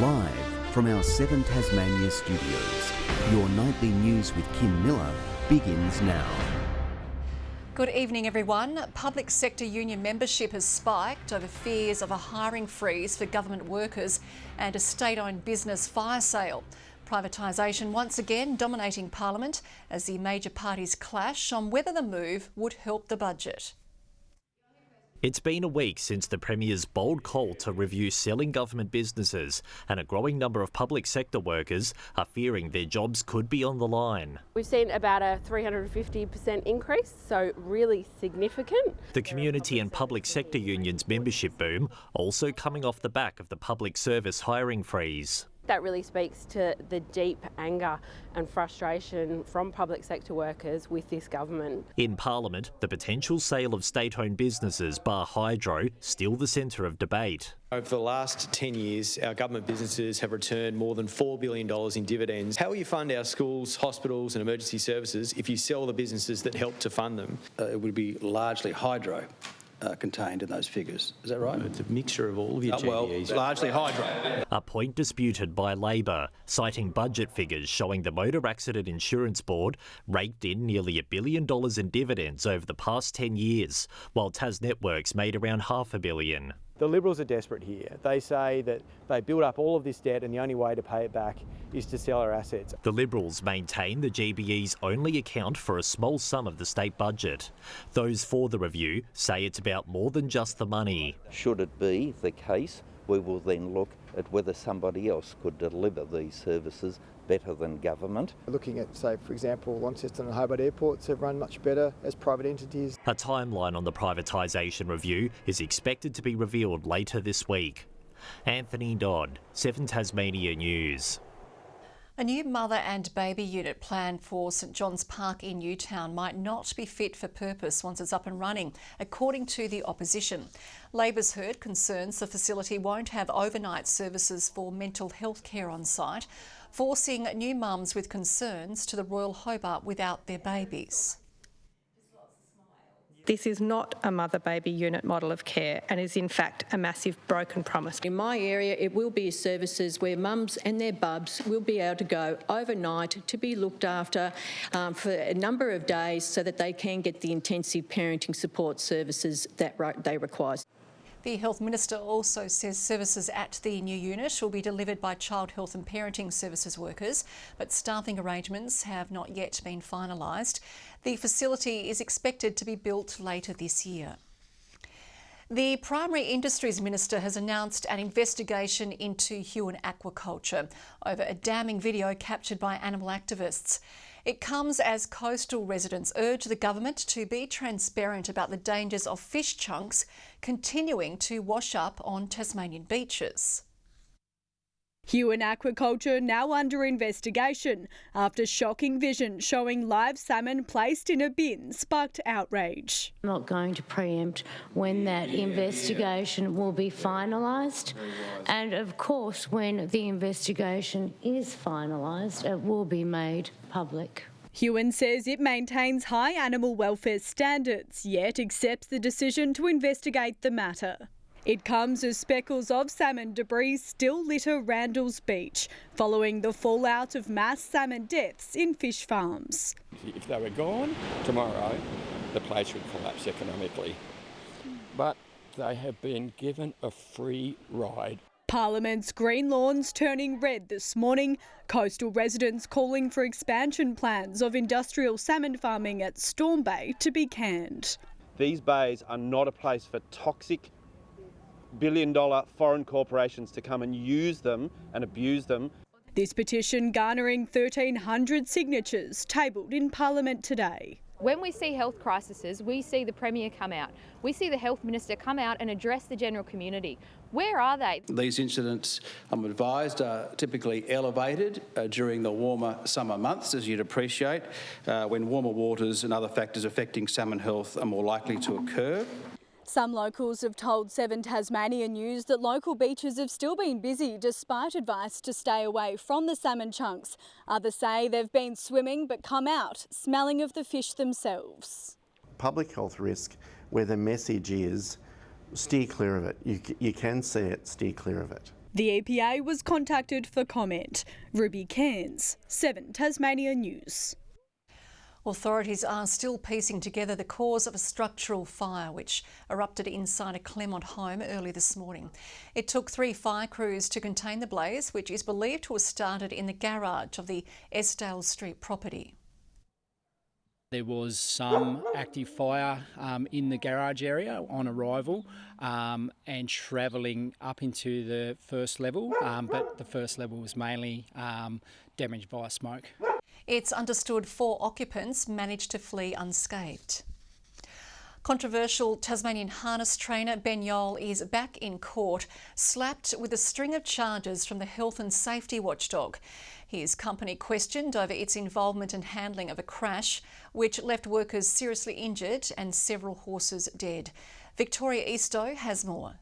Live from our 7 Tasmania studios, your nightly news with Kim Miller begins now. Good evening, everyone. Public sector union membership has spiked over fears of a hiring freeze for government workers and a state-owned business fire sale. Privatisation once again dominating Parliament as the major parties clash on whether the move would help the budget. It's been a week since the Premier's bold call to review selling government businesses, and a growing number of public sector workers are fearing their jobs could be on the line. We've seen about a 350% increase, so really significant. The community and public sector unions' membership boom also coming off the back of the public service hiring freeze. That really speaks to the deep anger and frustration from public sector workers with this government. In Parliament, the potential sale of state-owned businesses bar Hydro still the centre of debate. Over the last 10 years, our government businesses have returned more than $4 billion in dividends. How will you fund our schools, hospitals and emergency services if you sell the businesses that help to fund them? It would be largely Hydro contained in those figures. Is that right? It's a mixture of all of your GBEs. Well, largely Hydro. A point disputed by Labor, citing budget figures showing the Motor Accident Insurance Board raked in nearly $1 billion in dividends over the past 10 years, while TasNetworks made around $500 million. The Liberals are desperate here. They say that they build up all of this debt and the only way to pay it back is to sell our assets. The Liberals maintain the GBEs only account for a small sum of the state budget. Those for the review say it's about more than just the money. Should it be the case, we will then look at whether somebody else could deliver these services better than government. Looking at, say, for example, Launceston and Hobart airports have run much better as private entities. A timeline on the privatisation review is expected to be revealed later this week. Anthony Dodd, 7 Tasmania News. A new mother and baby unit planned for St John's Park in Newtown might not be fit for purpose once it's up and running, according to the opposition. Labor's heard concerns the facility won't have overnight services for mental health care on site, forcing new mums with concerns to the Royal Hobart without their babies. This is not a mother-baby unit model of care and is in fact a massive broken promise. In my area, it will be services where mums and their bubs will be able to go overnight to be looked after for a number of days so that they can get the intensive parenting support services that they require. The Health Minister also says services at the new unit will be delivered by Child Health and Parenting Services workers, but staffing arrangements have not yet been finalised. The facility is expected to be built later this year. The Primary Industries Minister has announced an investigation into Huon aquaculture over a damning video captured by animal activists. It comes as coastal residents urge the government to be transparent about the dangers of fish chunks continuing to wash up on Tasmanian beaches. Huon aquaculture now under investigation after shocking vision showing live salmon placed in a bin sparked outrage. I'm not going to preempt when that investigation will be finalised, and of course when the investigation is finalised it will be made public. Huon says it maintains high animal welfare standards, yet accepts the decision to investigate the matter. It comes as speckles of salmon debris still litter Randalls Beach, following the fallout of mass salmon deaths in fish farms. If they were gone tomorrow, the place would collapse economically. But they have been given a free ride. Parliament's green lawns turning red this morning, coastal residents calling for expansion plans of industrial salmon farming at Storm Bay to be canned. These bays are not a place for toxic billion-dollar foreign corporations to come and use them and abuse them. This petition garnering 1,300 signatures tabled in Parliament today. When we see health crises, we see the Premier come out. We see the Health Minister come out and address the general community. Where are they? These incidents, I'm advised, are typically elevated during the warmer summer months, as you'd appreciate, when warmer waters and other factors affecting salmon health are more likely to occur. Some locals have told 7 Tasmania News that local beaches have still been busy despite advice to stay away from the salmon chunks. Others say they've been swimming but come out smelling of the fish themselves. Public health risk, where the message is steer clear of it. You can see it, steer clear of it. The EPA was contacted for comment. Ruby Cairns, 7 Tasmania News. Authorities are still piecing together the cause of a structural fire which erupted inside a Claremont home early this morning. It took 3 fire crews to contain the blaze, which is believed to have started in the garage of the Esdale Street property. There was some active fire in the garage area on arrival and travelling up into the first level, but the first level was mainly damaged by smoke. It's understood 4 occupants managed to flee unscathed. Controversial Tasmanian harness trainer Ben Yole is back in court, slapped with a string of charges from the health and safety watchdog. His company questioned over its involvement and handling of a crash, which left workers seriously injured and several horses dead. Victoria Eastoe has more.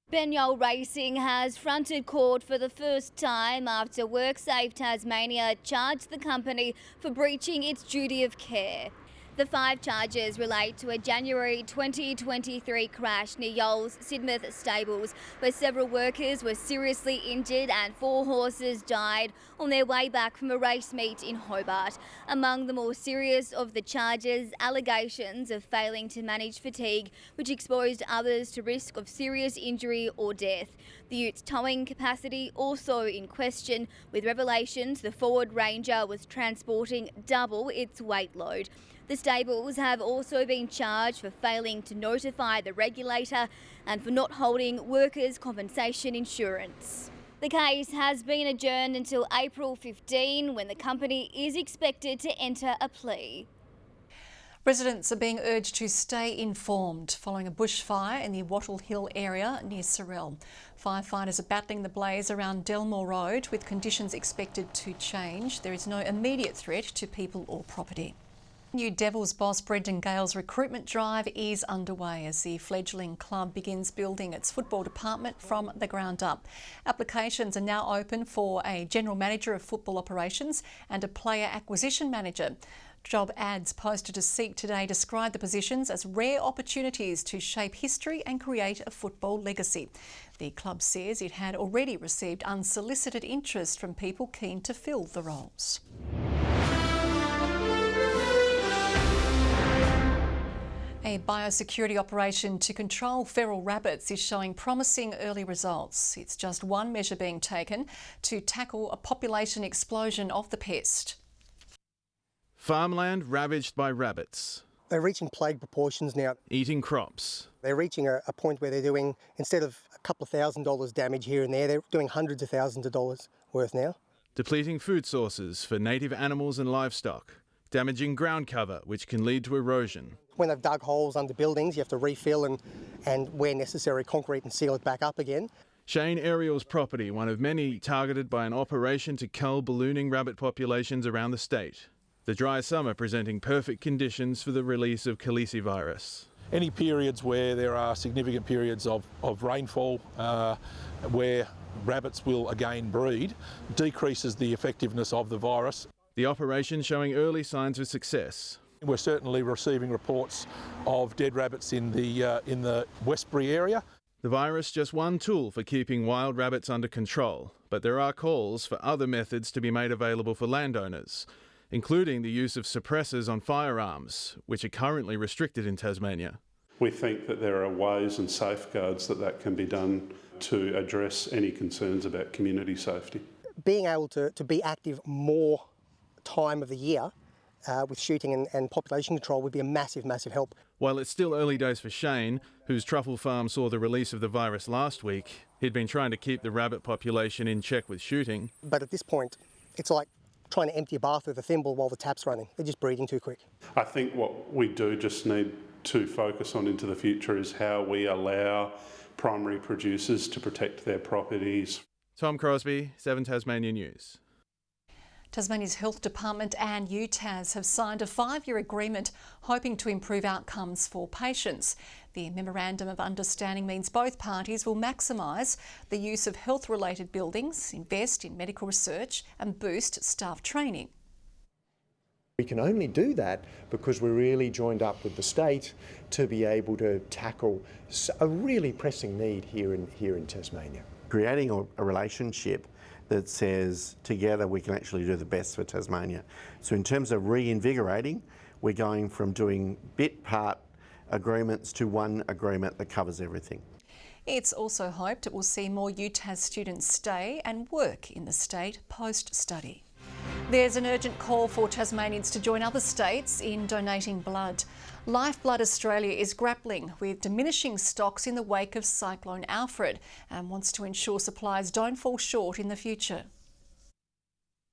Ben Yole Racing has fronted court for the first time after WorkSafe Tasmania charged the company for breaching its duty of care. The 5 charges relate to a January 2023 crash near Yole's Sidmouth stables, where several workers were seriously injured and 4 horses died on their way back from a race meet in Hobart. Among the more serious of the charges, allegations of failing to manage fatigue, which exposed others to risk of serious injury or death. The Utes towing capacity also in question, with revelations the Ford Ranger was transporting double its weight load. The stables have also been charged for failing to notify the regulator and for not holding workers' compensation insurance. The case has been adjourned until April 15, when the company is expected to enter a plea. Residents are being urged to stay informed following a bushfire in the Wattle Hill area near Sorell. Firefighters are battling the blaze around Delmore Road, with conditions expected to change. There is no immediate threat to people or property. New Devils boss Brendan Gale's recruitment drive is underway as the fledgling club begins building its football department from the ground up. Applications are now open for a general manager of football operations and a player acquisition manager. Job ads posted to Seek today describe the positions as rare opportunities to shape history and create a football legacy. The club says it had already received unsolicited interest from people keen to fill the roles. A biosecurity operation to control feral rabbits is showing promising early results. It's just one measure being taken to tackle a population explosion of the pest. Farmland ravaged by rabbits. They're reaching plague proportions now. Eating crops. They're reaching a point where they're doing, instead of a couple of $1,000s damage here and there, they're doing hundreds of thousands of dollars worth now. Depleting food sources for native animals and livestock. Damaging ground cover, which can lead to erosion. When they've dug holes under buildings, you have to refill and where necessary, concrete and seal it back up again. Shane Ariel's property, one of many targeted by an operation to cull ballooning rabbit populations around the state. The dry summer presenting perfect conditions for the release of calicivirus. Any periods where there are significant periods of rainfall where rabbits will again breed decreases the effectiveness of the virus. The operation showing early signs of success. We're certainly receiving reports of dead rabbits in the Westbury area. The virus just one tool for keeping wild rabbits under control, but there are calls for other methods to be made available for landowners, including the use of suppressors on firearms, which are currently restricted in Tasmania. We think that there are ways and safeguards that can be done to address any concerns about community safety. Being able to be active more time of the year with shooting and population control would be a massive, massive help. While it's still early days for Shane, whose truffle farm saw the release of the virus last week, he'd been trying to keep the rabbit population in check with shooting. But at this point, it's like trying to empty a bath with a thimble while the tap's running. They're just breeding too quick. I think what we do just need to focus on into the future is how we allow primary producers to protect their properties. Tom Crosby, 7 Tasmania News. Tasmania's Health Department and UTAS have signed a 5-year agreement hoping to improve outcomes for patients. The Memorandum of Understanding means both parties will maximise the use of health-related buildings, invest in medical research and boost staff training. We can only do that because we're really joined up with the state to be able to tackle a really pressing need here in Tasmania. creating a relationship that says together we can actually do the best for Tasmania. So in terms of reinvigorating, we're going from doing bit-part agreements to one agreement that covers everything. It's also hoped it will see more UTAS students stay and work in the state post-study. There's an urgent call for Tasmanians to join other states in donating blood. Lifeblood Australia is grappling with diminishing stocks in the wake of Cyclone Alfred and wants to ensure supplies don't fall short in the future.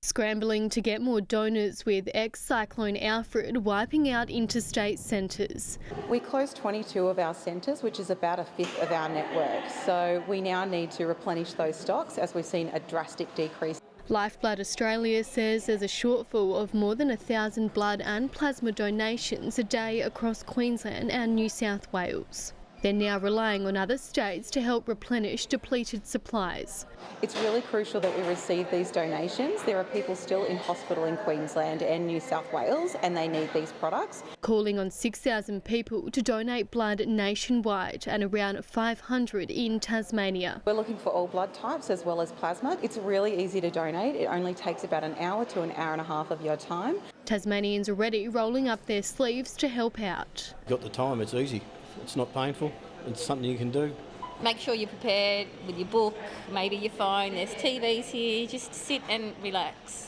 Scrambling to get more donors with ex-Cyclone Alfred wiping out interstate centres. We closed 22 of our centres, which is about a fifth of our network. So we now need to replenish those stocks as we've seen a drastic decrease. Lifeblood Australia says there's a shortfall of more than 1,000 blood and plasma donations a day across Queensland and New South Wales. They're now relying on other states to help replenish depleted supplies. It's really crucial that we receive these donations. There are people still in hospital in Queensland and New South Wales and they need these products. Calling on 6,000 people to donate blood nationwide and around 500 in Tasmania. We're looking for all blood types as well as plasma. It's really easy to donate. It only takes about an hour to an hour and a half of your time. Tasmanians are already rolling up their sleeves to help out. Got the time, it's easy. It's not painful. It's something you can do. Make sure you're prepared with your book, maybe your phone. There's TVs here. Just sit and relax.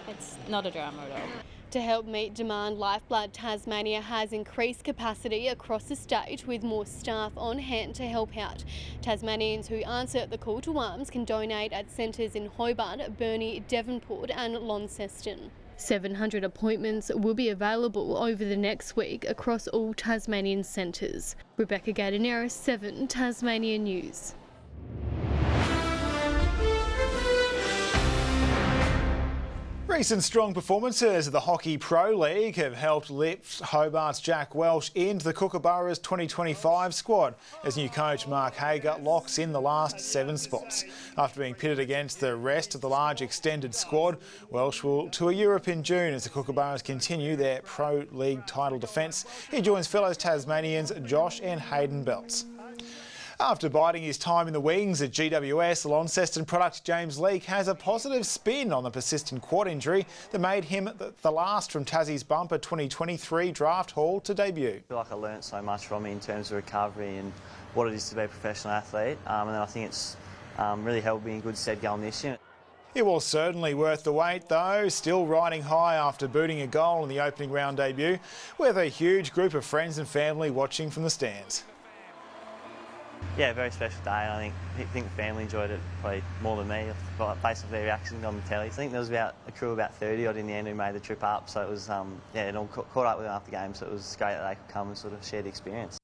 It's not a drama at all. To help meet demand, Lifeblood Tasmania has increased capacity across the state with more staff on hand to help out. Tasmanians who answer the call to arms can donate at centres in Hobart, Burnie, Devonport and Launceston. 700 appointments will be available over the next week across all Tasmanian centres. Rebecca Gaidaneris, 7 Tasmania News. Recent strong performances of the Hockey Pro League have helped lift Hobart's Jack Welsh into the Kookaburra's 2025 squad as new coach Mark Hager locks in the last 7 spots. After being pitted against the rest of the large extended squad, Welsh will tour Europe in June as the Kookaburras continue their Pro League title defence. He joins fellow Tasmanians Josh and Hayden Belts. After biding his time in the wings at GWS, Launceston product James Leake has a positive spin on the persistent quad injury that made him the last from Tassie's bumper 2023 draft haul to debut. I feel like I learnt so much from it in terms of recovery and what it is to be a professional athlete, and then I think it's really held me in good stead going this year. It was certainly worth the wait though, still riding high after booting a goal in the opening round debut, with a huge group of friends and family watching from the stands. Yeah, very special day. I think the family enjoyed it probably more than me, based off their reactions on the telly. I think there was about a crew of about 30 odd in the end who made the trip up, so it was it all caught up with them after the game, so it was great that they could come and sort of share the experience.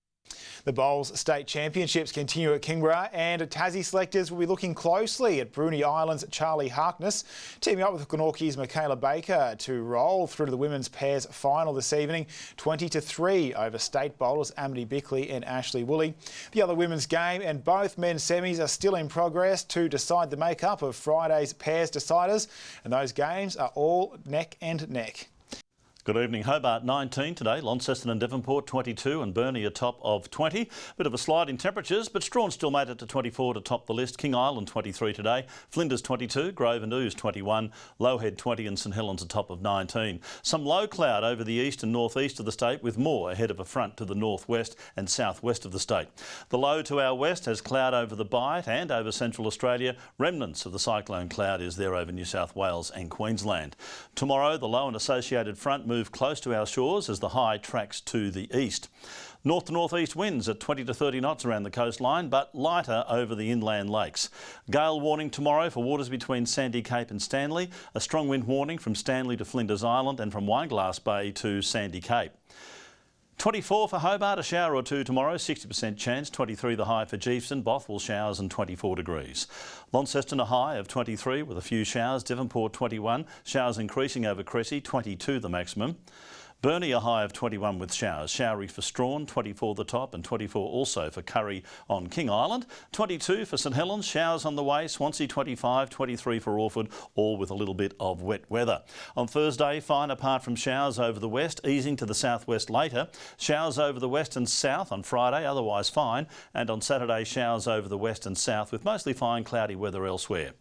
The Bowls State Championships continue at Kingborough, and Tassie selectors will be looking closely at Bruny Island's Charlie Harkness, teaming up with Glenorchy's Michaela Baker to roll through to the women's pairs final this evening, 20-3 over state bowlers Amity Bickley and Ashley Woolley. The other women's game and both men's semis are still in progress to decide the makeup of Friday's pairs deciders, and those games are all neck and neck. Good evening. Hobart 19 today, Launceston and Devonport 22 and Burnie a top of 20. Bit of a slide in temperatures, but Strawn still made it to 24 to top the list. King Island 23 today, Flinders 22, Grove and Ouse 21, Lowhead 20 and St Helens a top of 19. Some low cloud over the east and northeast of the state with more ahead of a front to the northwest and southwest of the state. The low to our west has cloud over the Bight and over central Australia. Remnants of the cyclone cloud is there over New South Wales and Queensland. Tomorrow the low and associated front move close to our shores as the high tracks to the east. North to northeast winds at 20 to 30 knots around the coastline, but lighter over the inland lakes. Gale warning tomorrow for waters between Sandy Cape and Stanley. A strong wind warning from Stanley to Flinders Island and from Wineglass Bay to Sandy Cape. 24 for Hobart, a shower or two tomorrow, 60% chance, 23 the high for Geefston, Bothwell showers and 24 degrees. Launceston a high of 23 with a few showers, Devonport 21, showers increasing over Cressy, 22 the maximum. Burnie a high of 21 with showers. Showery for Strawn, 24 the top, and 24 also for Curry on King Island. 22 for St Helens, showers on the way. Swansea 25, 23 for Orford, all with a little bit of wet weather. On Thursday, fine apart from showers over the west, easing to the southwest later. Showers over the west and south on Friday, otherwise fine. And on Saturday, showers over the west and south with mostly fine cloudy weather elsewhere.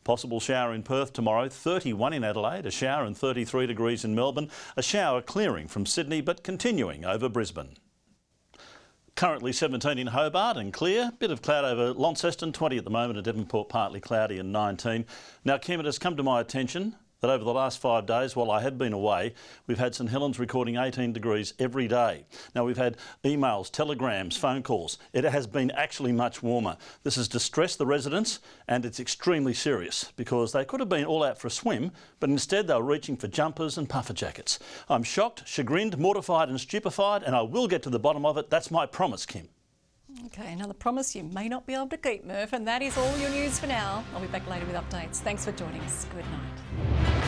Possible shower in Perth tomorrow, 31 in Adelaide, a shower and 33 degrees in Melbourne, a shower clearing from Sydney but continuing over Brisbane. Currently 17 in Hobart and clear. Bit of cloud over Launceston, 20 at the moment, at Devonport partly cloudy and 19. Now, Kim, it has come to my attention that over the last 5 days, while I had been away, we've had St Helens recording 18 degrees every day. Now, we've had emails, telegrams, phone calls. It has been actually much warmer. This has distressed the residents, and it's extremely serious because they could have been all out for a swim, but instead they were reaching for jumpers and puffer jackets. I'm shocked, chagrined, mortified and stupefied, and I will get to the bottom of it. That's my promise, Kim. Okay, another promise you may not be able to keep, Murph, and that is all your news for now. I'll be back later with updates. Thanks for joining us. Good night.